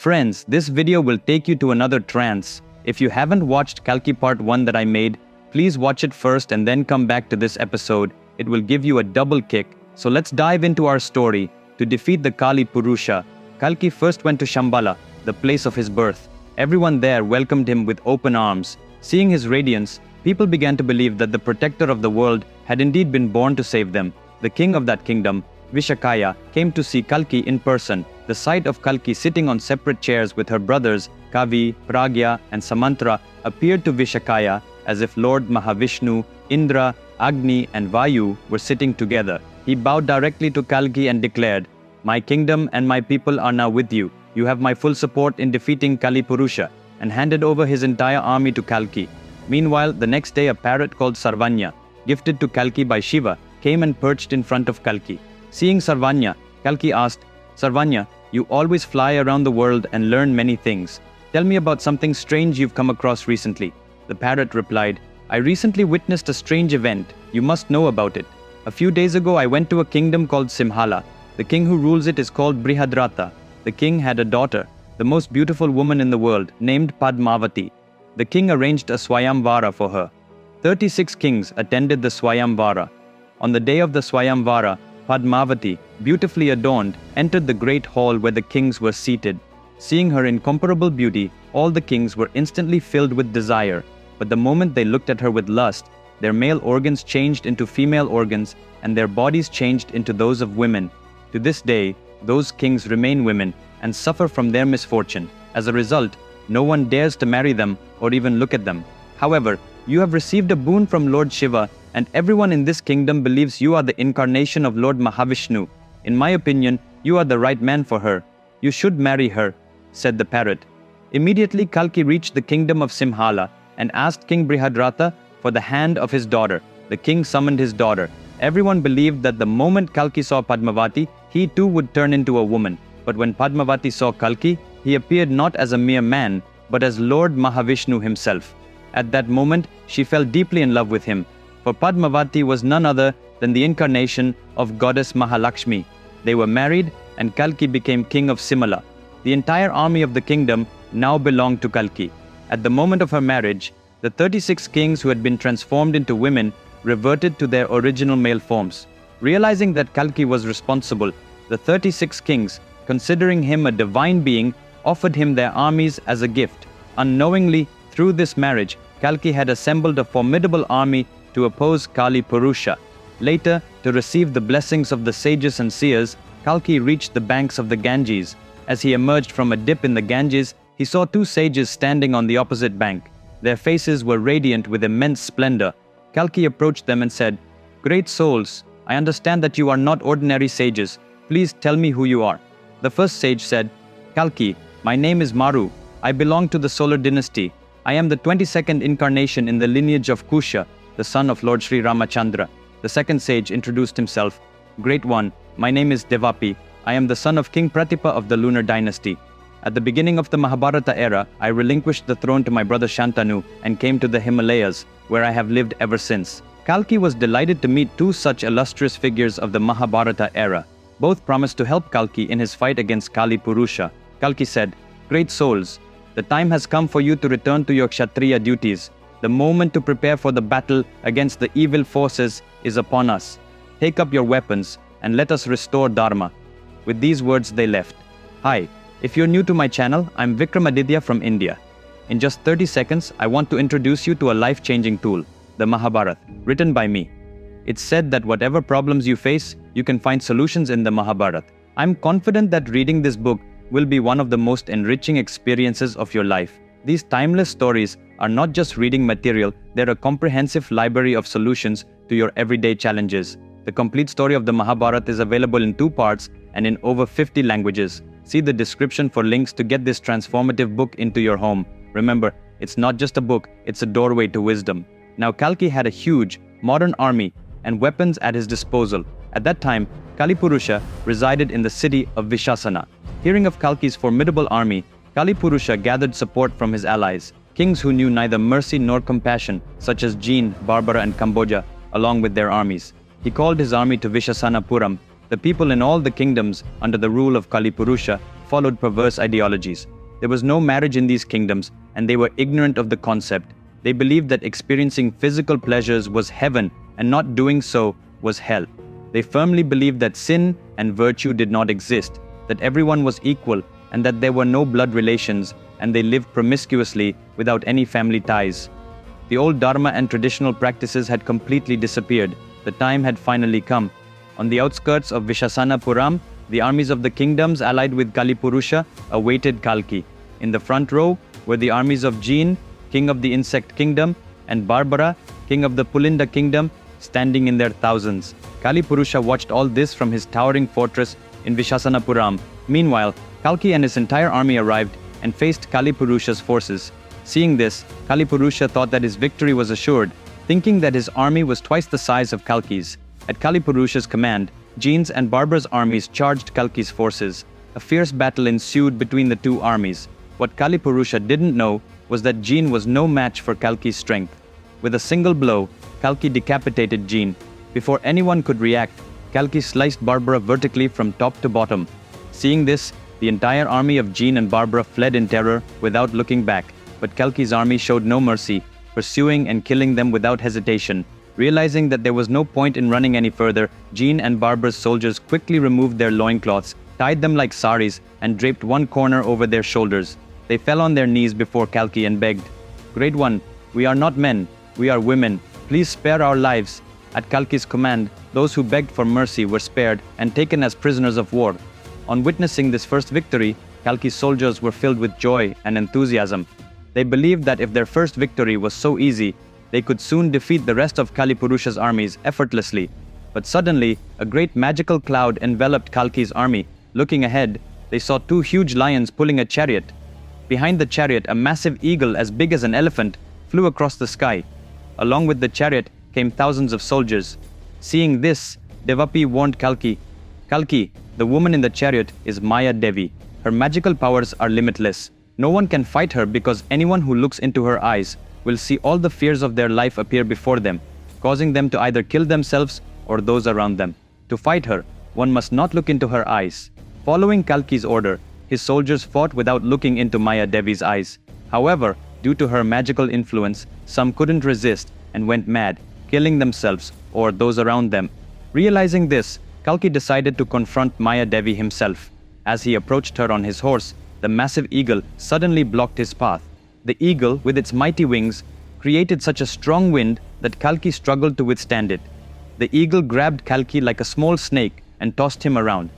Friends, this video will take you to another trance. If you haven't watched Kalki Part 1 that I made, please watch it first and then come back to this episode. It will give you a double kick. So let's dive into our story. To defeat the Kali Purusha, Kalki first went to Shambhala, the place of his birth. Everyone there welcomed him with open arms. Seeing his radiance, people began to believe that the protector of the world had indeed been born to save them. The king of that kingdom, Vishakaya, came to see Kalki in person. The sight of Kalki sitting on separate chairs with her brothers, Kavi, Pragya, and Samantra, appeared to Vishakaya as if Lord Mahavishnu, Indra, Agni, and Vayu were sitting together. He bowed directly to Kalki and declared, "My kingdom and my people are now with you. You have my full support in defeating Kali Purusha," and handed over his entire army to Kalki. Meanwhile, the next day a parrot called Sarvanya, gifted to Kalki by Shiva, came and perched in front of Kalki. Seeing Sarvanya, Kalki asked, "Sarvanya, you always fly around the world and learn many things. Tell me about something strange you've come across recently." The parrot replied, "I recently witnessed a strange event. You must know about it. A few days ago I went to a kingdom called Simhala. The king who rules it is called Brihadratha. The king had a daughter, the most beautiful woman in the world, named Padmavati. The king arranged a Swayamvara for her. 36 kings attended the Swayamvara. On the day of the Swayamvara, Padmavati, beautifully adorned, entered the great hall where the kings were seated. Seeing her incomparable beauty, all the kings were instantly filled with desire. But the moment they looked at her with lust, their male organs changed into female organs, and their bodies changed into those of women. To this day, those kings remain women and suffer from their misfortune. As a result, no one dares to marry them or even look at them. However, you have received a boon from Lord Shiva, and everyone in this kingdom believes you are the incarnation of Lord Mahavishnu. In my opinion, you are the right man for her. You should marry her," said the parrot. Immediately Kalki reached the kingdom of Simhala and asked King Brihadratha for the hand of his daughter. The king summoned his daughter. Everyone believed that the moment Kalki saw Padmavati, he too would turn into a woman. But when Padmavati saw Kalki, he appeared not as a mere man, but as Lord Mahavishnu himself. At that moment, she fell deeply in love with him, for Padmavati was none other than the incarnation of goddess Mahalakshmi. They were married, and Kalki became king of Simala. The entire army of the kingdom now belonged to Kalki. At the moment of her marriage, the 36 kings who had been transformed into women reverted to their original male forms. Realizing that Kalki was responsible, the 36 kings, considering him a divine being, offered him their armies as a gift. Unknowingly, through this marriage, Kalki had assembled a formidable army to oppose Kali Purusha. Later, to receive the blessings of the sages and seers, Kalki reached the banks of the Ganges. As he emerged from a dip in the Ganges, he saw two sages standing on the opposite bank. Their faces were radiant with immense splendor. Kalki approached them and said, "Great souls, I understand that you are not ordinary sages. Please tell me who you are." The first sage said, "Kalki, my name is Maru. I belong to the solar dynasty. I am the 22nd incarnation in the lineage of Kusha, the son of Lord Sri Ramachandra." The second sage introduced himself, "Great one, my name is Devapi. I am the son of King Pratipa of the lunar dynasty. At the beginning of the Mahabharata era, I relinquished the throne to my brother Shantanu and came to the Himalayas, where I have lived ever since." Kalki was delighted to meet two such illustrious figures of the Mahabharata era. Both promised to help Kalki in his fight against Kali Purusha. Kalki said, "Great souls, the time has come for you to return to your Kshatriya duties. The moment to prepare for the battle against the evil forces is upon us. Take up your weapons and let us restore dharma." With these words they left. Hi, if you're new to my channel, I'm Vikram Aditya from India. In just 30 seconds, I want to introduce you to a life-changing tool, the Mahabharat, written by me. It's said that whatever problems you face, you can find solutions in the Mahabharat. I'm confident that reading this book will be one of the most enriching experiences of your life. These timeless stories are not just reading material, they're a comprehensive library of solutions to your everyday challenges. The complete story of the Mahabharat is available in 2 parts and in over 50 languages. See the description for links to get this transformative book into your home. Remember, it's not just a book, it's a doorway to wisdom. Now Kalki had a huge, modern army and weapons at his disposal. At that time, Kali Purusha resided in the city of Vishasana. Hearing of Kalki's formidable army, Kali Purusha gathered support from his allies, kings who knew neither mercy nor compassion, such as Jin, Barbara and Cambodia, along with their armies. He called his army to Vishasana Puram. The people in all the kingdoms under the rule of Kali Purusha followed perverse ideologies. There was no marriage in these kingdoms, and they were ignorant of the concept. They believed that experiencing physical pleasures was heaven, and not doing so was hell. They firmly believed that sin and virtue did not exist, that everyone was equal, and that there were no blood relations, and they lived promiscuously without any family ties. The old dharma and traditional practices had completely disappeared. The time had finally come. On the outskirts of Vishasanapuram, the armies of the kingdoms allied with Kalipurusha awaited Kalki. In the front row were the armies of Jin, king of the insect kingdom, and Barbara, king of the Pulinda kingdom, standing in their thousands. Kalipurusha watched all this from his towering fortress in Vishasanapuram. Meanwhile, Kalki and his entire army arrived and faced Kalipurusha's forces. Seeing this, Kalipurusha thought that his victory was assured, thinking that his army was twice the size of Kalki's. At Kalipurusha's command, Jin's and Barbara's armies charged Kalki's forces. A fierce battle ensued between the two armies. What Kalipurusha didn't know was that Jin was no match for Kalki's strength. With a single blow, Kalki decapitated Jin. Before anyone could react, Kalki sliced Barbara vertically from top to bottom. Seeing this, the entire army of Jin and Barbara fled in terror without looking back. But Kalki's army showed no mercy, pursuing and killing them without hesitation. Realizing that there was no point in running any further, Jin and Barbara's soldiers quickly removed their loincloths, tied them like saris, and draped one corner over their shoulders. They fell on their knees before Kalki and begged, "Great One, we are not men, we are women. Please spare our lives." At Kalki's command, those who begged for mercy were spared and taken as prisoners of war. On witnessing this first victory, Kalki's soldiers were filled with joy and enthusiasm. They believed that if their first victory was so easy, they could soon defeat the rest of Kalipurusha's armies effortlessly. But suddenly, a great magical cloud enveloped Kalki's army. Looking ahead, they saw two huge lions pulling a chariot. Behind the chariot, a massive eagle as big as an elephant flew across the sky. Along with the chariot came thousands of soldiers. Seeing this, Devapi warned Kalki, "Kalki, the woman in the chariot is Maya Devi. Her magical powers are limitless. No one can fight her because anyone who looks into her eyes will see all the fears of their life appear before them, causing them to either kill themselves or those around them. To fight her, one must not look into her eyes." Following Kalki's order, his soldiers fought without looking into Maya Devi's eyes. However, due to her magical influence, some couldn't resist and went mad, killing themselves or those around them. Realizing this, Kalki decided to confront Maya Devi himself. As he approached her on his horse, the massive eagle suddenly blocked his path. The eagle, with its mighty wings, created such a strong wind that Kalki struggled to withstand it. The eagle grabbed Kalki like a small snake and tossed him around.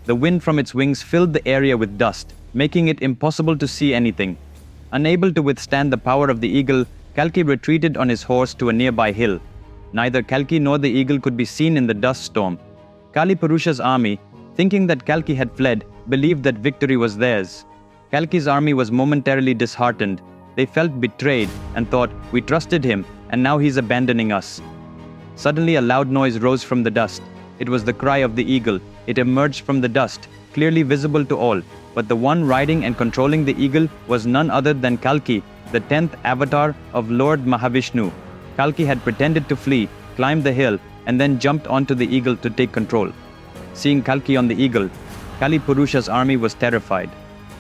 The wind from its wings filled the area with dust, making it impossible to see anything. Unable to withstand the power of the eagle, Kalki retreated on his horse to a nearby hill. Neither Kalki nor the eagle could be seen in the dust storm. Kalipurusha's army, thinking that Kalki had fled, believed that victory was theirs. Kalki's army was momentarily disheartened. They felt betrayed and thought, "We trusted him, and now he's abandoning us." Suddenly a loud noise rose from the dust. It was the cry of the eagle. It emerged from the dust, clearly visible to all. But the one riding and controlling the eagle was none other than Kalki, the 10th avatar of Lord Mahavishnu. Kalki had pretended to flee, climbed the hill, and then jumped onto the eagle to take control. Seeing Kalki on the eagle, Kalipurusha's army was terrified.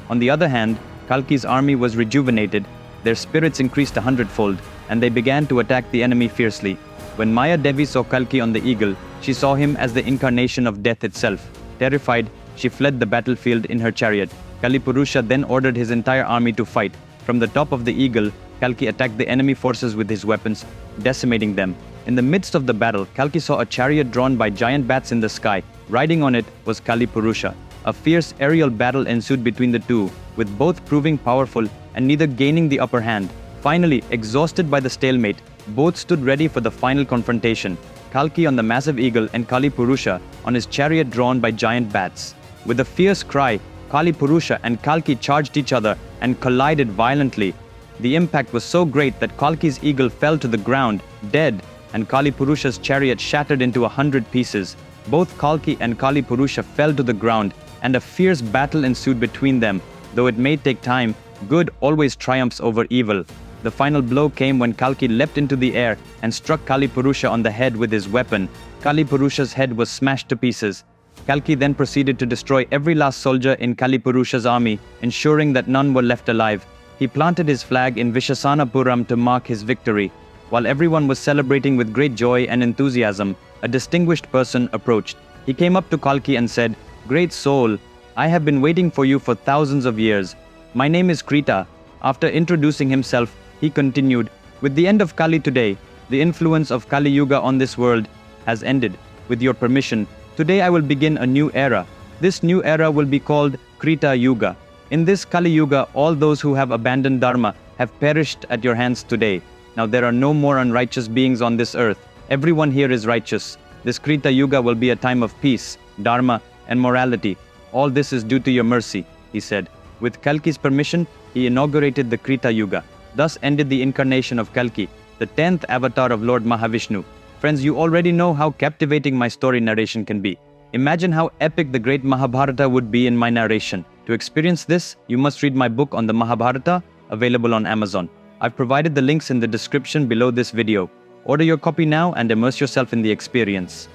On the other hand, Kalki's army was rejuvenated. Their spirits increased 100-fold, and they began to attack the enemy fiercely. When Maya Devi saw Kalki on the eagle, she saw him as the incarnation of death itself. Terrified, she fled the battlefield in her chariot. Kalipurusha then ordered his entire army to fight. From the top of the eagle, Kalki attacked the enemy forces with his weapons, decimating them. In the midst of the battle, Kalki saw a chariot drawn by giant bats in the sky. Riding on it was Kalipurusha. A fierce aerial battle ensued between the two, with both proving powerful and neither gaining the upper hand. Finally, exhausted by the stalemate, both stood ready for the final confrontation. Kalki on the massive eagle and Kalipurusha on his chariot drawn by giant bats. With a fierce cry, Kalipurusha and Kalki charged each other and collided violently. The impact was so great that Kalki's eagle fell to the ground, dead, and Kalipurusha's chariot shattered into 100 pieces. Both Kalki and Kalipurusha fell to the ground, and a fierce battle ensued between them. Though it may take time, good always triumphs over evil. The final blow came when Kalki leapt into the air and struck Kalipurusha on the head with his weapon. Kalipurusha's head was smashed to pieces. Kalki then proceeded to destroy every last soldier in Kalipurusha's army, ensuring that none were left alive. He planted his flag in Vishasanapuram to mark his victory. While everyone was celebrating with great joy and enthusiasm, a distinguished person approached. He came up to Kalki and said, "Great soul, I have been waiting for you for thousands of years. My name is Krita." After introducing himself, he continued, "With the end of Kali today, the influence of Kali Yuga on this world has ended. With your permission, today I will begin a new era. This new era will be called Krita Yuga. In this Kali Yuga, all those who have abandoned dharma have perished at your hands today. Now there are no more unrighteous beings on this earth. Everyone here is righteous. This Krita Yuga will be a time of peace, dharma, and morality. All this is due to your mercy," he said. With Kalki's permission, he inaugurated the Krita Yuga. Thus ended the incarnation of Kalki, the 10th avatar of Lord Mahavishnu. Friends, you already know how captivating my story narration can be. Imagine how epic the great Mahabharata would be in my narration. To experience this, you must read my book on the Mahabharata, available on Amazon. I've provided the links in the description below this video. Order your copy now and immerse yourself in the experience.